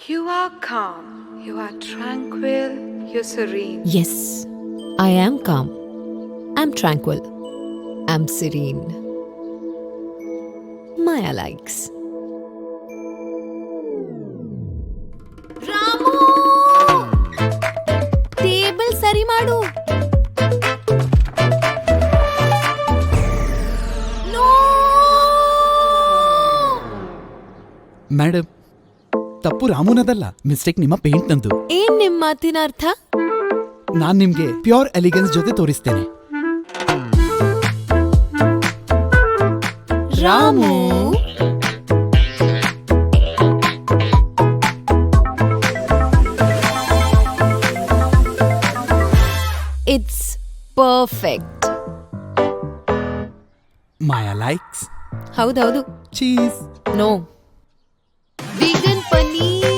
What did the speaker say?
You are calm, you are tranquil, you're serene. Yes, I am calm. I'm tranquil. I'm serene. Maya likes. Ramu, table ಸರಿ ಮಾಡು. Madam, ತಪ್ಪು ರಾಮುನದಲ್ಲ, mistake ನಿಮ್ಮ paint ನಂದು. ಏನ್ ನಿಮ್ ಮಾತಿನ ಅರ್ಥ? ನಾನ್ ನಿಮ್ಗೆ ಪ್ಯೂರ್ ಎಲಿಗೆನ್ಸ್ ಜೊತೆ ತೋರಿಸ್ತೇನೆ. Ramu, it's perfect. Maya likes ಹೌದೌದು. ಚೀಸ್. No, vegan paneer.